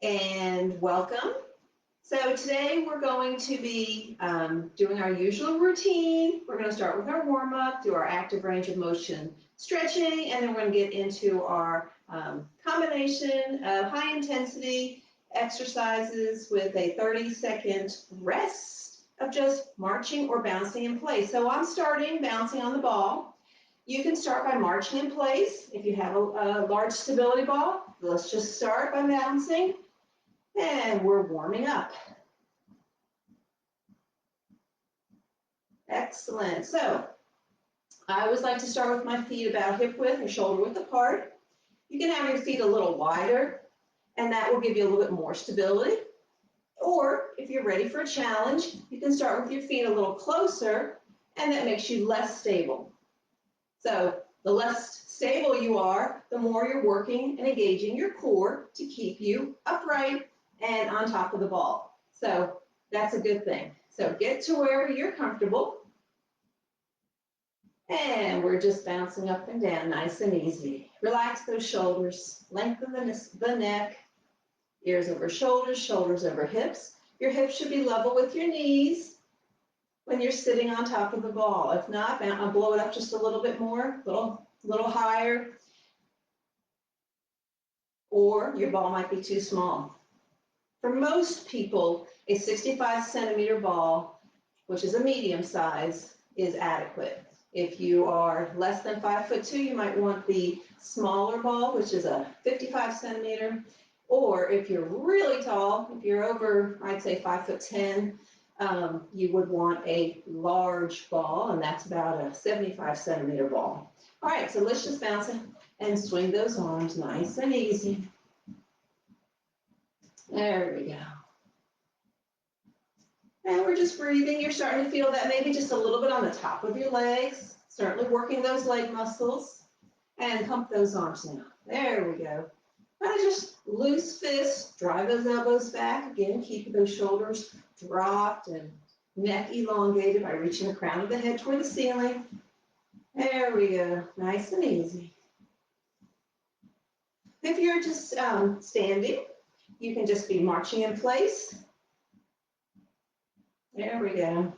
And welcome. So today we're going to be doing our usual routine. We're going to start with our warm-up, do our active range of motion stretching, and then we're going to get into our combination of high-intensity exercises with a 30-second rest of just marching or bouncing in place. So I'm starting bouncing on the ball. You can start by marching in place. If you have a large stability ball, let's just start by bouncing. And we're warming up. Excellent. So I always like to start with my feet about hip width or shoulder width apart. You can have your feet a little wider, and that will give you a little bit more stability. Or if you're ready for a challenge, you can start with your feet a little closer, and that makes you less stable. So the less stable you are, the more you're working and engaging your core to keep you upright and on top of the ball. So that's a good thing. So get to wherever you're comfortable. And we're just bouncing up and down, nice and easy. Relax those shoulders, lengthen the neck, ears over shoulders, shoulders over hips. Your hips should be level with your knees when you're sitting on top of the ball. If not, I'll blow it up just a little bit more, a little higher. Or your ball might be too small. For most people, a 65 centimeter ball, which is a medium size, is adequate. If you are less than 5'2", you might want the smaller ball, which is a 55 centimeter. Or if you're really tall, if you're over, I'd say 5'10", you would want a large ball, and that's about a 75 centimeter ball. All right, so let's just bounce and swing those arms nice and easy. There we go. And we're just breathing. You're starting to feel that maybe just a little bit on the top of your legs. Certainly working those leg muscles. And pump those arms down. There we go. Kind of just loose fists. Drive those elbows back. Again, keep those shoulders dropped and neck elongated by reaching the crown of the head toward the ceiling. There we go. Nice and easy. If you're just standing, you can just be marching in place. There we go.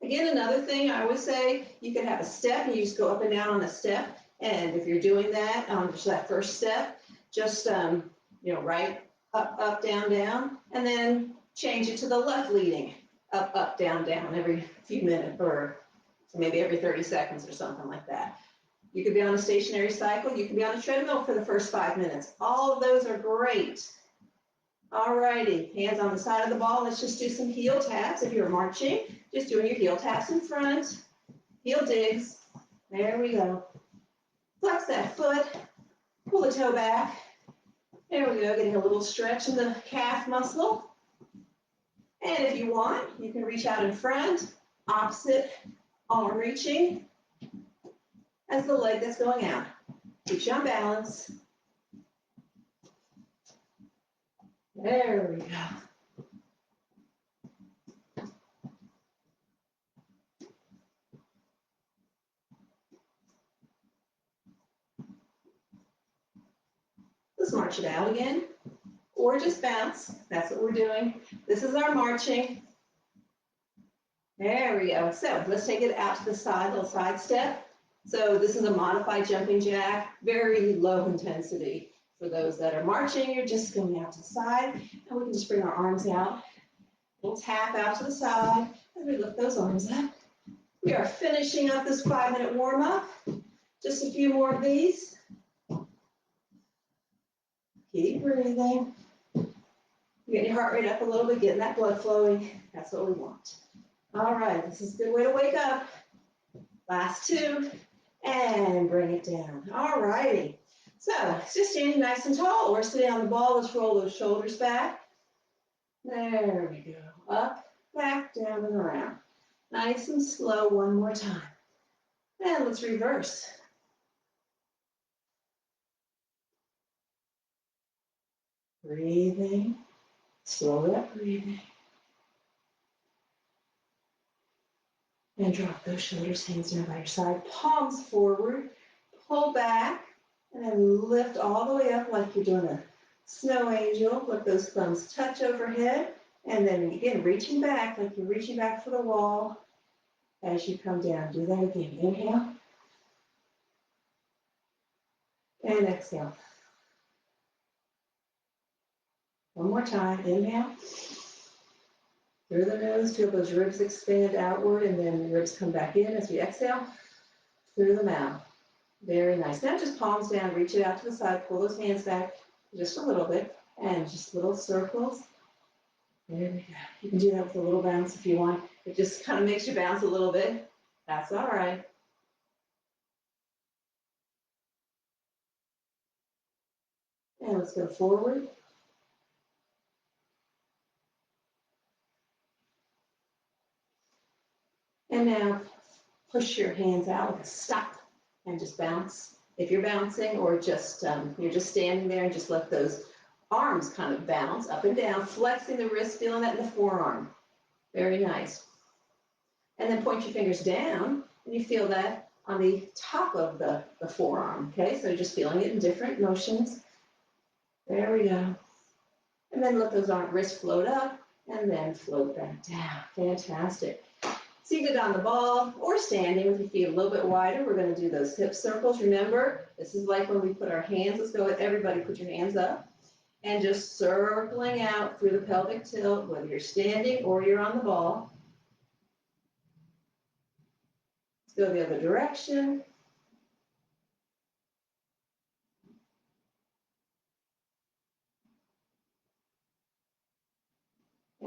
Again, another thing I always say, you can have a step and you just go up and down on a step. And if you're doing that, just that first step, just, right, up, down, down, and then change it to the left leading, up, down, down every few minutes or maybe every 30 seconds or something like that. You could be on a stationary cycle. You can be on a treadmill for the first 5 minutes. All of those are great. All righty, hands on the side of the ball. Let's just do some heel taps. If you're marching, just doing your heel taps in front, heel digs. There we go. Flex that foot, pull the toe back. There we go, getting a little stretch in the calf muscle. And if you want, you can reach out in front, opposite arm reaching as the leg that's going out. Keep you on balance. There we go. Let's march it out again, or just bounce. That's what we're doing. This is our marching. There we go. So let's take it out to the side, little side step. So this is a modified jumping jack, very low intensity. For those that are marching, you're just going out to the side, and we can just bring our arms out. We'll tap out to the side as we lift those arms up. We are finishing up this 5-minute warm-up. Just a few more of these. Keep breathing. Get your heart rate up a little bit, getting that blood flowing. That's what we want. All right, this is a good way to wake up. Last 2, and bring it down. All righty. So, just standing nice and tall, or sitting on the ball. Let's roll those shoulders back. There we go. Up, back, down, and around. Nice and slow one more time. And let's reverse. Breathing. Slow that breathing. And drop those shoulders, hands down by your side, palms forward, pull back, And then lift all the way up like you're doing a snow angel. Let those thumbs touch overhead. And then again, reaching back like you're reaching back for the wall as you come down. Do that again. Inhale. And exhale. One more time. Inhale. Through the nose, feel those ribs expand outward, and then the ribs come back in as we exhale through the mouth. Very nice. Now just palms down, reach it out to the side, pull those hands back just a little bit, and just little circles. There we go. You can do that with a little bounce if you want. It just kind of makes you bounce a little bit. That's all right. And let's go forward. And now push your hands out with a stop and just bounce. If you're bouncing or just you're just standing there and just let those arms kind of bounce up and down, flexing the wrist, feeling that in the forearm. Very nice. And then point your fingers down and you feel that on the top of the forearm, okay? So you're just feeling it in different motions. There we go. And then let those wrists float up and then float back down. Fantastic. Seated on the ball or standing with your feet a little bit wider, we're going to do those hip circles. Remember, this is like when we put our hands. Let's go with everybody, put your hands up. And just circling out through the pelvic tilt, whether you're standing or you're on the ball. Let's go the other direction.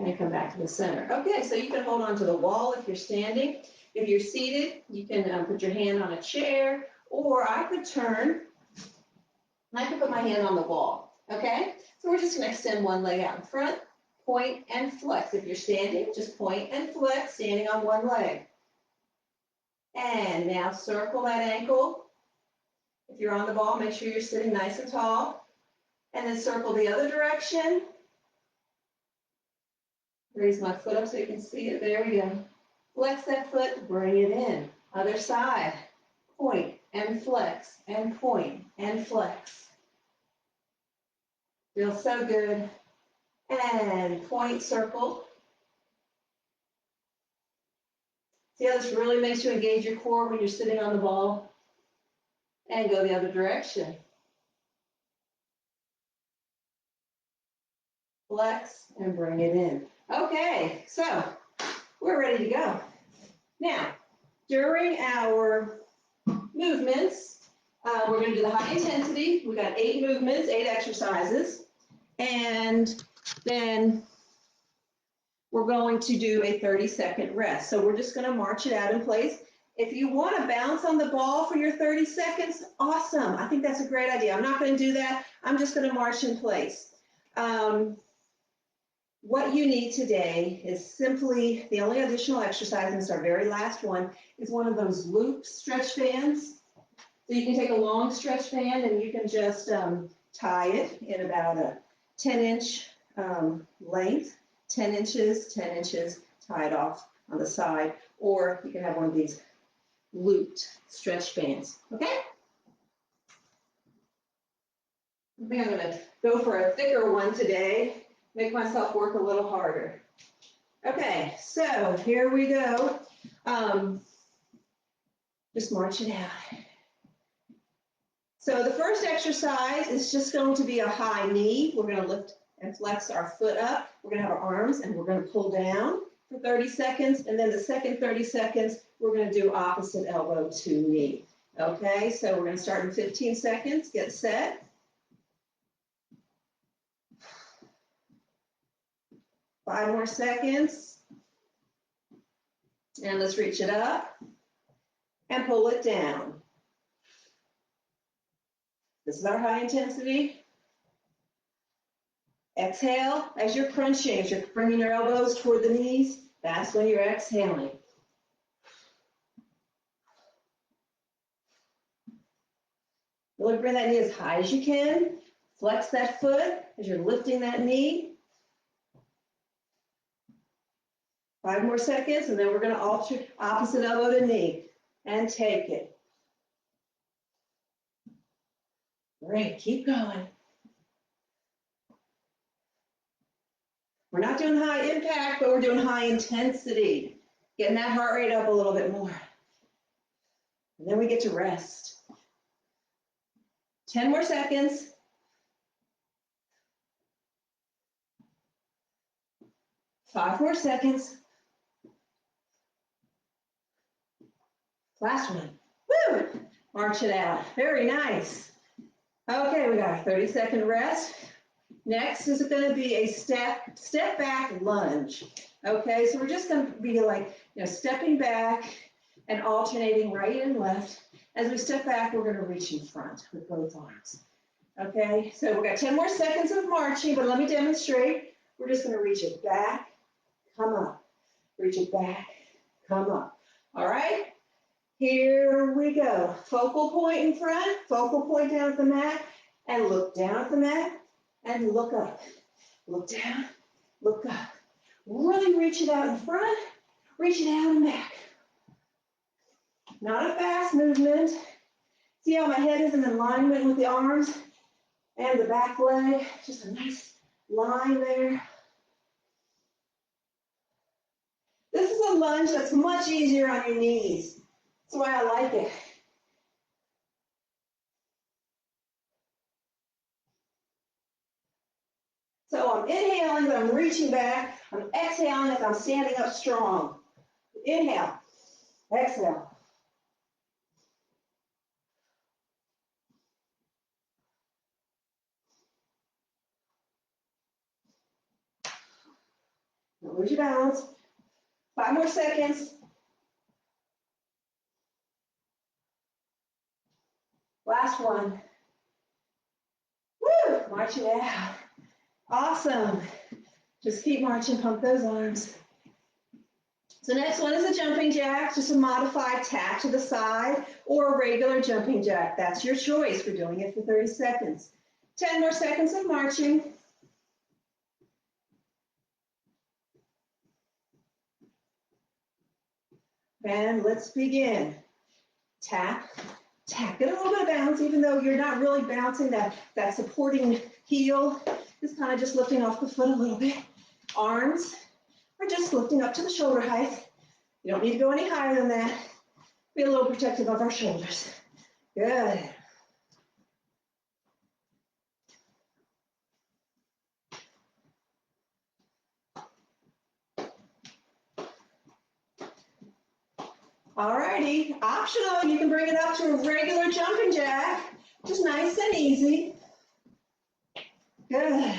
And come back to the center. Okay, so you can hold on to the wall if you're standing. If you're seated, you can put your hand on a chair, or I could turn, and I could put my hand on the wall, okay? So we're just gonna extend one leg out in front, point and flex. If you're standing, just point and flex, standing on one leg. And now circle that ankle. If you're on the ball, make sure you're sitting nice and tall. And then circle the other direction. Raise my foot up so you can see it. There we go. Flex that foot, bring it in. Other side. Point and flex and point and flex. Feels so good. And point, circle. See how this really makes you engage your core when you're sitting on the ball? And go the other direction. Flex and bring it in. Okay, so we're ready to go. Now, during our movements, we're going to do the high intensity. We got 8 movements, 8 exercises, and then we're going to do a 30-second rest. So we're just going to march it out in place. If you want to bounce on the ball for your 30 seconds, awesome. I think that's a great idea. I'm not going to do that. I'm just going to march in place. What you need today is simply, the only additional exercise, and it's our very last one, is one of those loop stretch bands. So you can take a long stretch band and you can just tie it in about a 10-inch length, 10 inches, tie it off on the side, or you can have one of these looped stretch bands, okay? I think I'm gonna go for a thicker one today, make myself work a little harder. Okay, so here we go. Just march it out. So the first exercise is just going to be a high knee. We're going to lift and flex our foot up. We're going to have our arms and we're going to pull down for 30 seconds. And then the second 30 seconds, we're going to do opposite elbow to knee. Okay, so we're going to start in 15 seconds. Get set. 5 more seconds. And let's reach it up and pull it down. This is our high intensity. Exhale as you're crunching, as you're bringing your elbows toward the knees. That's when you're exhaling. Really bring that knee as high as you can. Flex that foot as you're lifting that knee. 5 more seconds, and then we're going to alter opposite elbow to knee and take it. Great, keep going. We're not doing high impact, but we're doing high intensity. Getting that heart rate up a little bit more. And then we get to rest. 10 more seconds. 5 more seconds. Last one. Woo! March it out. Very nice. Okay, we got a 30-second rest. Next is going to be a step back lunge. Okay, so we're just going to be like, stepping back and alternating right and left. As we step back, we're going to reach in front with both arms. Okay, so we've got 10 more seconds of marching, but let me demonstrate. We're just going to reach it back, come up. Reach it back, come up. All right, here we go. Focal point in front, focal point down at the mat, and look down at the mat, and look up. Look down, look up. Really reach it out in front, reach it out and back. Not a fast movement. See how my head is in alignment with the arms and the back leg? Just a nice line there. This is a lunge that's much easier on your knees. That's why I like it. So I'm inhaling, but I'm reaching back. I'm exhaling as I'm standing up strong. Inhale, exhale. Don't lose your balance. 5 more seconds. Last one. Woo! March it out. Awesome. Just keep marching, pump those arms. So next one is a jumping jack, just a modified tap to the side or a regular jumping jack. That's your choice. We're doing it for 30 seconds. 10 more seconds of marching. And let's begin. Tap, tap. Get a little bit of bounce, even though you're not really bouncing that supporting heel. It's kind of just lifting off the foot a little bit. Arms are just lifting up to the shoulder height. You don't need to go any higher than that. Be a little protective of our shoulders. Good. All righty, optional, you can bring it up to a regular jumping jack, just nice and easy. Good.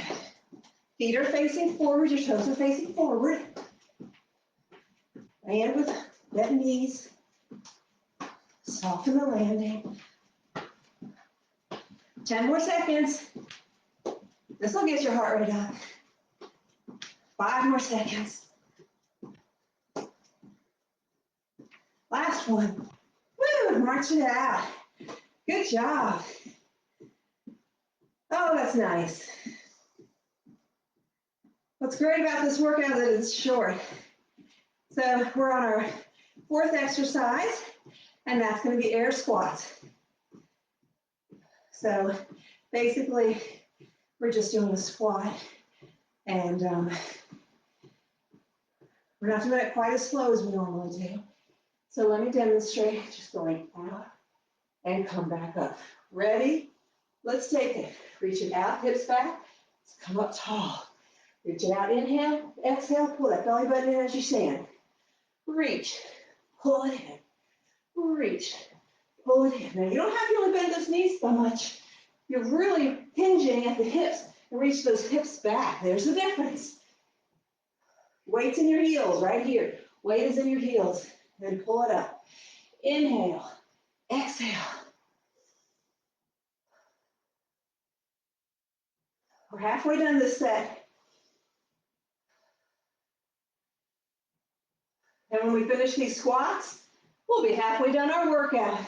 Feet are facing forward, your toes are facing forward. Land with bent knees. Soften the landing. 10 more seconds. This will get your heart rate up. 5 more seconds. Last one. Woo, march it out. Good job. Oh, that's nice. What's great about this workout is that it's short. So we're on our 4th exercise, and that's going to be air squats. So basically, we're just doing a squat, and we're not doing it quite as slow as we normally do. So let me demonstrate, just going out and come back up. Ready? Let's take it. Reach it out, hips back. Let's come up tall. Reach it out, inhale, exhale, pull that belly button in as you stand. Reach, pull it in. Reach, pull it in. Now you don't have to really bend those knees so much. You're really hinging at the hips and reach those hips back. There's the difference. Weight's in your heels right here. Weight is in your heels. Then pull it up. Inhale, exhale. We're halfway done this set. And when we finish these squats, we'll be halfway done our workout.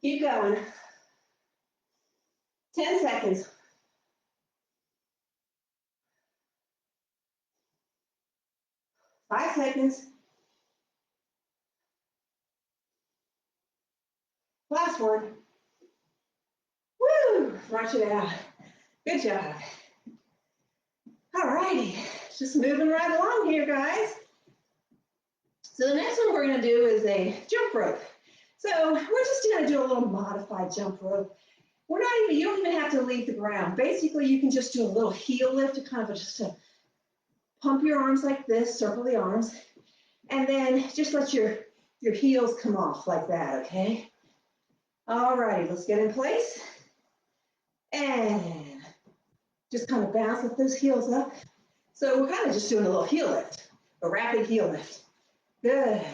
Keep going. 10 seconds. 5 seconds. Last one. march it out. Good job. All righty, just moving right along here, guys. So the next one we're gonna do is a jump rope. So we're just gonna do a little modified jump rope. You don't even have to leave the ground. Basically, you can just do a little heel lift to kind of just to pump your arms like this, circle the arms, and then just let your heels come off like that, okay? All righty, let's get in place. And just kind of bounce with those heels up. So we're kind of just doing a little heel lift, a rapid heel lift. Good.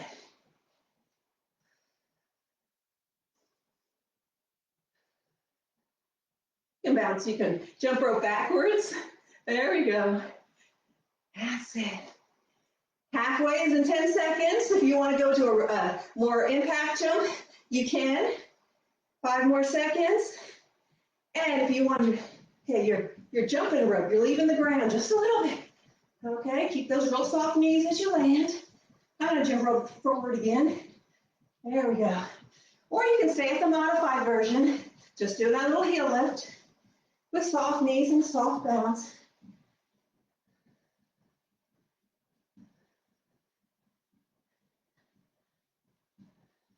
You can bounce, you can jump rope backwards. There we go. That's it. Halfway is in 10 seconds. If you want to go to a more impact jump, you can. 5 more seconds. And if you want to, okay, you're jumping rope, you're leaving the ground just a little bit. Okay, keep those real soft knees as you land. I'm going to jump rope forward again. There we go. Or you can stay at the modified version, just doing that little heel lift with soft knees and soft bounce.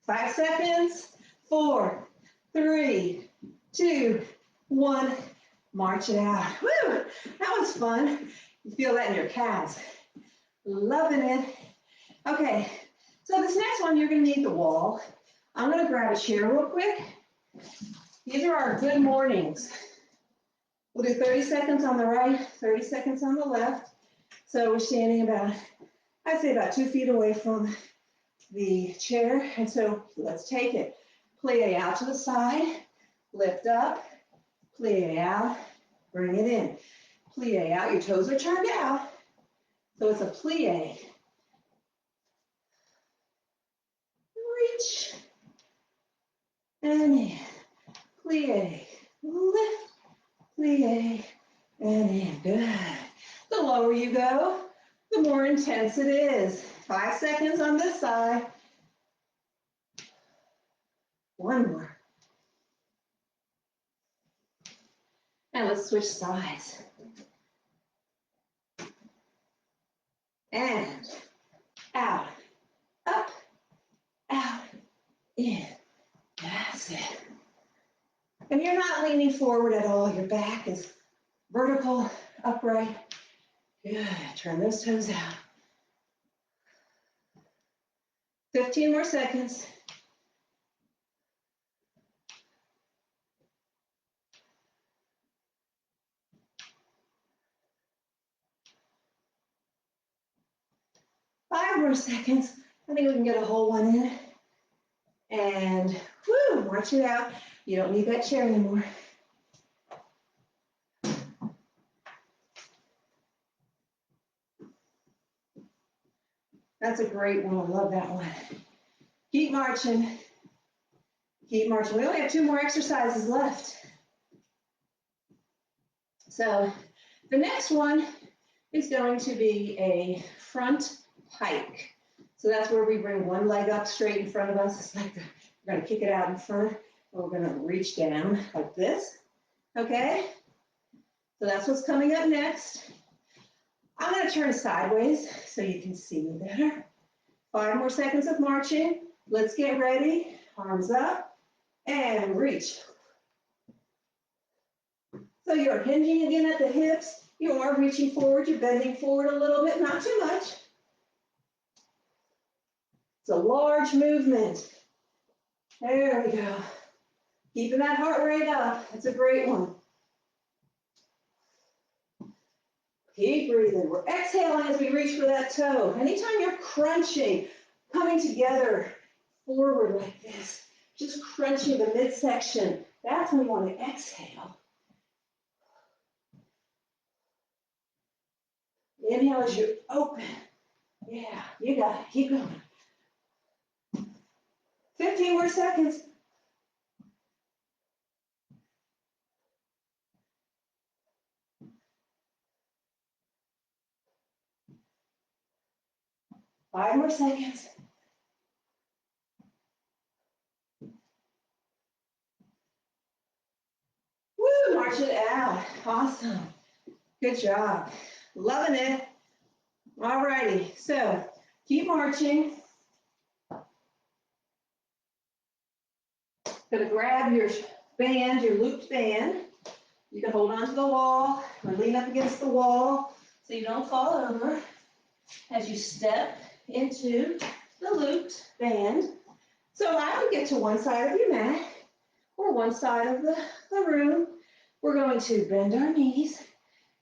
Five seconds. 4, 3, 2, 1. March it out. Woo! That was fun. You feel that in your calves. Loving it. Okay, so this next one, you're going to need the wall. I'm going to grab a chair real quick. These are our good mornings. We'll do 30 seconds on the right, 30 seconds on the left. So we're standing about, I'd say about 2 feet away from the chair. And so let's take it. Plie out to the side, lift up, plie out, bring it in. Plie out, your toes are turned out. So it's a plie. Reach. And in. Plie. Lift. Plie. And in. Good. The lower you go, the more intense it is. 5 seconds on this side. 1 more. And let's switch sides. And out, up, out, in. That's it. And you're not leaning forward at all. Your back is vertical, upright. Good. Turn those toes out. 15 more seconds. Five more seconds. I think we can get a whole one in. And whoo, march it out. You don't need that chair anymore. That's a great one. I love that one. Keep marching. Keep marching. We only have 2 more exercises left. So the next one is going to be a front pike. So that's where we bring one leg up straight in front of us. It's like we're going to kick it out in front, and we're going to reach down like this. Okay? So that's what's coming up next. I'm going to turn sideways so you can see me better. 5 more seconds of marching. Let's get ready. Arms up and reach. So you're hinging again at the hips. You are reaching forward. You're bending forward a little bit, not too much. It's a large movement. There we go. Keeping that heart rate up. That's a great one. Keep breathing. We're exhaling as we reach for that toe. Anytime you're crunching, coming together forward like this, just crunching the midsection, that's when you want to exhale. Inhale as you open. Yeah, you got it. Keep going. 15 more seconds. Five more seconds. Woo! awesome. Good job. Loving it. All righty, so keep marching. Gonna grab your band, your looped band. You can hold onto the wall or lean up against the wall so you don't fall over as you step into the looped band. So I would get to one side of your mat or one side of the room. We're going to bend our knees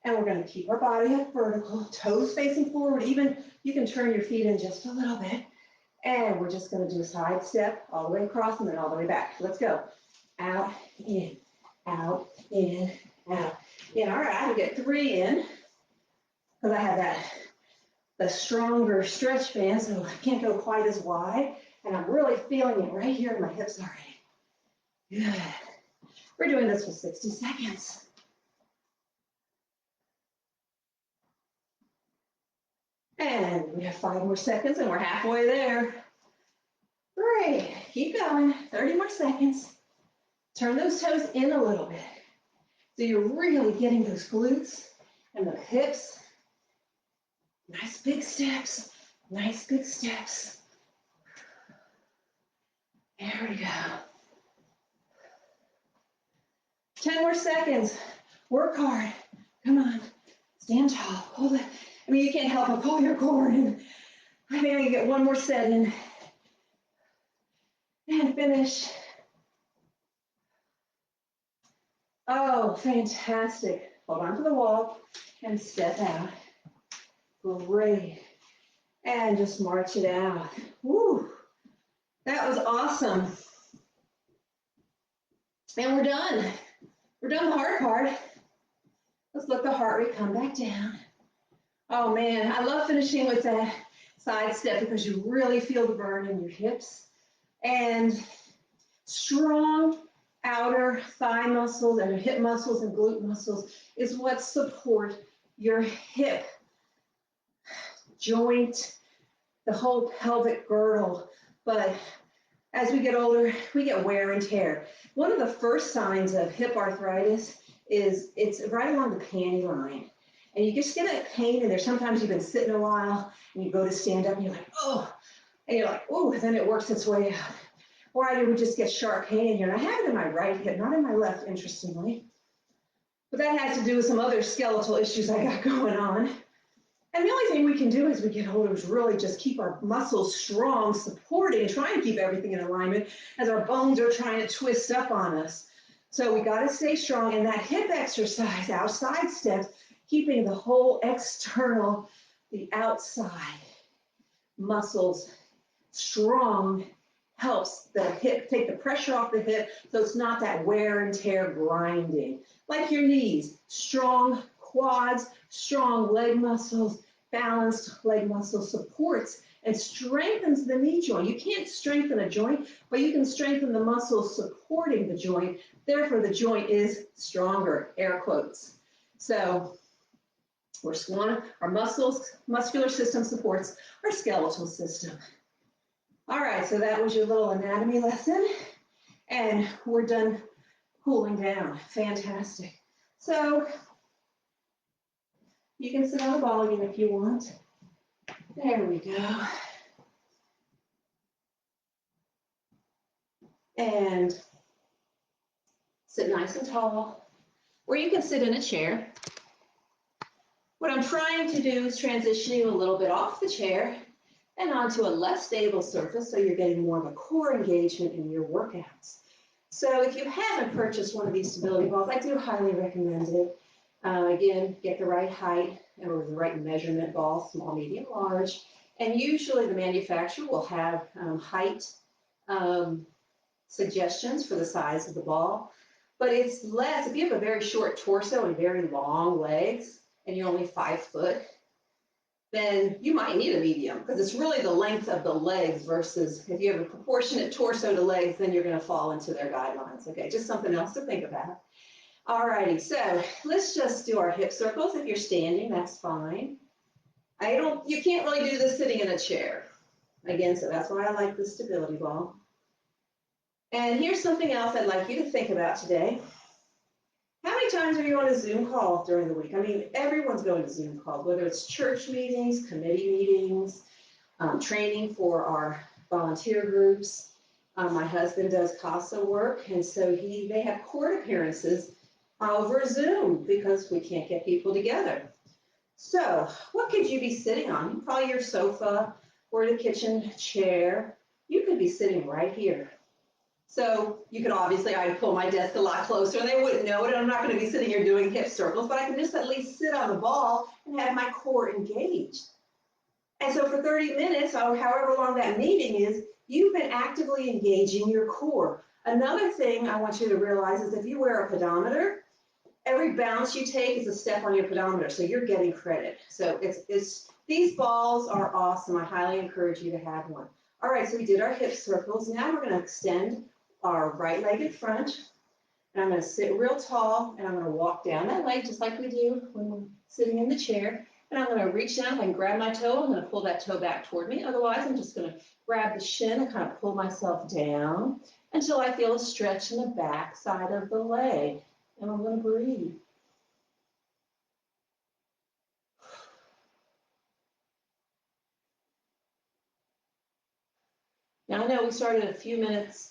and we're going to keep our body up vertical, toes facing forward. Even you can turn your feet in just a little bit. And we're just going to do a side step all the way across and then all the way back. Let's go. Out, in, out, in, out. Yeah, all right, I can get 3 in because I have the stronger stretch band, so I can't go quite as wide. And I'm really feeling it right here in my hips already. Good. We're doing this for 60 seconds. And we have 5 more seconds and we're halfway there. Great, keep going, 30 more seconds. Turn those toes in a little bit. So you're really getting those glutes and the hips. Nice big steps, nice big steps. There we go. 10 more seconds, work hard, come on, stand tall, hold it. I mean, you can't help but pull your core in. I think I can get 1 more set in. And finish. Oh, fantastic. Hold on to the wall and step out. Great. And just march it out. Woo. That was awesome. And we're done. We're done the hard part. Let's let the heart rate come back down. Oh man, I love finishing with that side step because you really feel the burn in your hips. And strong outer thigh muscles and hip muscles and glute muscles is what support your hip joint, the whole pelvic girdle. But as we get older, we get wear and tear. One of the first signs of hip arthritis is it's right along the panty line. And you just get a pain in there. Sometimes you've been sitting a while and you go to stand up and you're like, oh, and you're like, oh, then it works its way out. Or I would just get sharp pain in here. And I have it in my right hip, not in my left, interestingly. But that has to do with some other skeletal issues I got going on. And the only thing we can do as we get older is really just keep our muscles strong, supporting, trying to keep everything in alignment as our bones are trying to twist up on us. So we got to stay strong. And that hip exercise, outside steps, keeping the whole external, the outside muscles strong, helps the hip, take the pressure off the hip so it's not that wear and tear grinding. Like your knees, strong quads, strong leg muscles, balanced leg muscle supports and strengthens the knee joint. You can't strengthen a joint, but you can strengthen the muscles supporting the joint. Therefore, the joint is stronger, air quotes. So our muscular system supports our skeletal system. All right, so that was your little anatomy lesson, and we're done cooling down. Fantastic. So you can sit on the ball again if you want. There we go. And sit nice and tall, or you can sit in a chair. What I'm trying to do is transition you a little bit off the chair and onto a less stable surface so you're getting more of a core engagement in your workouts. So if you haven't purchased one of these stability balls, I do highly recommend it. Again, get the right height or the right measurement ball, small, medium, large. And usually the manufacturer will have height suggestions for the size of the ball. But it's less, if you have a very short torso and very long legs and you're only 5 foot, then you might need a medium because it's really the length of the legs versus if you have a proportionate torso to legs, then you're going to fall into their guidelines. Okay, just something else to think about. All righty, so let's just do our hip circles. If you're standing, that's fine. You can't really do this sitting in a chair. Again, so that's why I like the stability ball. And here's something else I'd like you to think about today. How many times are you on a Zoom call during the week? I mean, everyone's going to Zoom calls, whether it's church meetings, committee meetings, training for our volunteer groups. My husband does CASA work, and so they have court appearances over Zoom because we can't get people together. So what could you be sitting on? Probably your sofa or the kitchen chair. You could be sitting right here. So you could obviously, I'd pull my desk a lot closer and they wouldn't know it. I'm not going to be sitting here doing hip circles, but I can just at least sit on the ball and have my core engaged. And so for 30 minutes, or however long that meeting is, you've been actively engaging your core. Another thing I want you to realize is if you wear a pedometer, every bounce you take is a step on your pedometer, so you're getting credit. So these balls are awesome. I highly encourage you to have one. All right, so we did our hip circles. Now we're going to extend our right leg in front, and I'm going to sit real tall, and I'm going to walk down that leg just like we do when we're sitting in the chair. And I'm going to reach down. If I can grab my toe, I'm going to pull that toe back toward me. Otherwise, I'm just going to grab the shin and kind of pull myself down until I feel a stretch in the back side of the leg. And I'm going to breathe. Now, I know we started a few minutes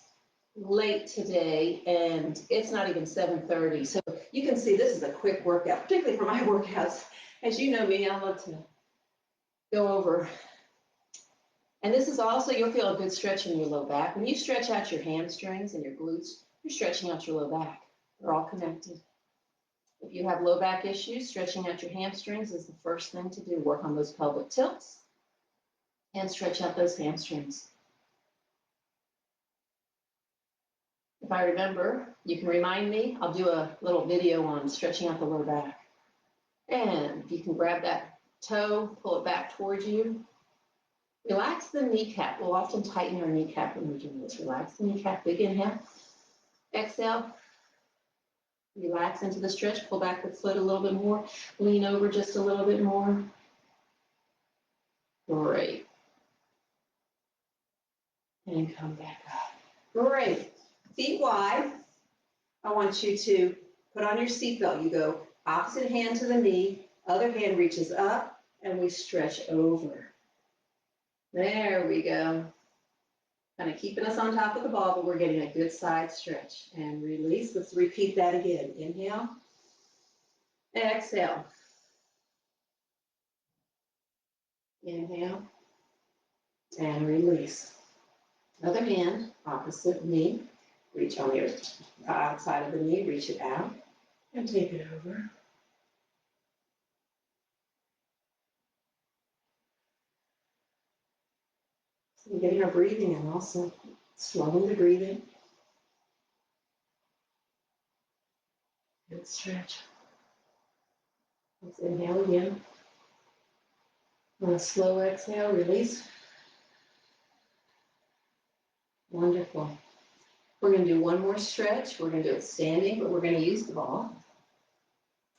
late today, and it's not even 7:30. So you can see this is a quick workout, particularly for my workouts. As you know me, I love to go over. And this is also, you'll feel a good stretch in your low back. When you stretch out your hamstrings and your glutes, you're stretching out your low back. They're all connected. If you have low back issues, stretching out your hamstrings is the first thing to do. Work on those pelvic tilts and stretch out those hamstrings. If I remember, you can remind me. I'll do a little video on stretching out the low back. And you can grab that toe, pull it back towards you. Relax the kneecap. We'll often tighten our kneecap when we're doing this. Relax the kneecap. Big inhale. Exhale. Relax into the stretch. Pull back the foot a little bit more. Lean over just a little bit more. Great. And come back up. Great. Feet wide. I want you to put on your seatbelt. You go opposite hand to the knee. Other hand reaches up, and we stretch over. There we go. Kind of keeping us on top of the ball, but we're getting a good side stretch. And release. Let's repeat that again. Inhale. Exhale. Inhale. And release. Other hand, opposite knee. Reach on your outside of the knee. Reach it out. And take it over. So getting our breathing in also. Slowing the breathing. Good stretch. Let's inhale again. On a slow exhale, release. Wonderful. We're going to do one more stretch. We're going to do it standing, but we're going to use the ball.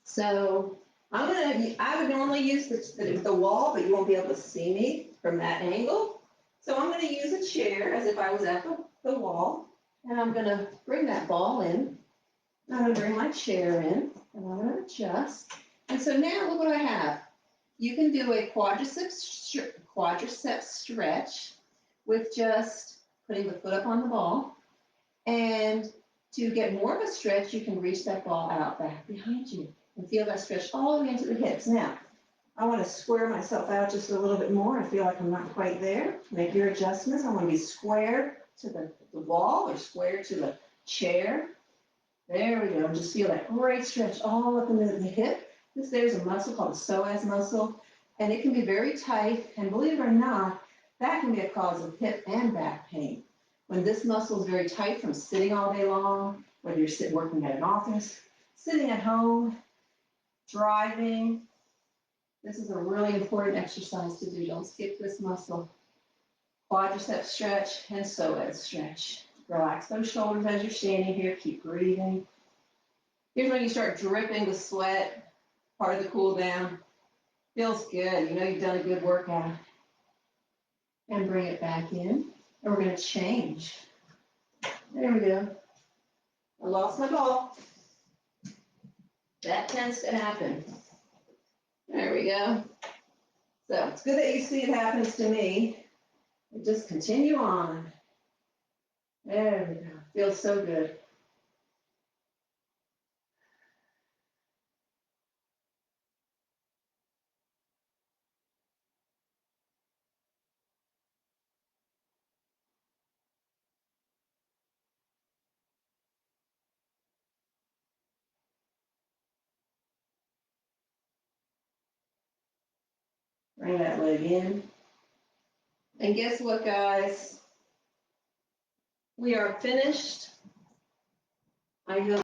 So I would normally use the wall, but you won't be able to see me from that angle. So I'm going to use a chair as if I was at the wall. And I'm going to bring that ball in. I'm going to bring my chair in, and I'm going to adjust. And so now look what I have. You can do a quadricep stretch with just putting the foot up on the ball. And to get more of a stretch, you can reach that ball out back behind you and feel that stretch all the way into the hips. Now, I want to square myself out just a little bit more. I feel like I'm not quite there. Make your adjustments. I want to be square to the wall or square to the chair. There we go. Just feel that great stretch all up in the hip. There's a muscle called the psoas muscle, and it can be very tight. And believe it or not, that can be a cause of hip and back pain. When this muscle is very tight from sitting all day long, whether you're working at an office, sitting at home, driving, this is a really important exercise to do. Don't skip this muscle. Quadricep stretch and psoas stretch. Relax those shoulders as you're standing here. Keep breathing. Here's when you start dripping with sweat, part of the cool down. Feels good. You know you've done a good workout. And bring it back in. And we're going to change. There we go. I lost my ball. That tends to happen. There we go. So it's good that you see it happens to me. And just continue on. There we go. Feels so good. Bring that leg in. And guess what, guys? We are finished. I hope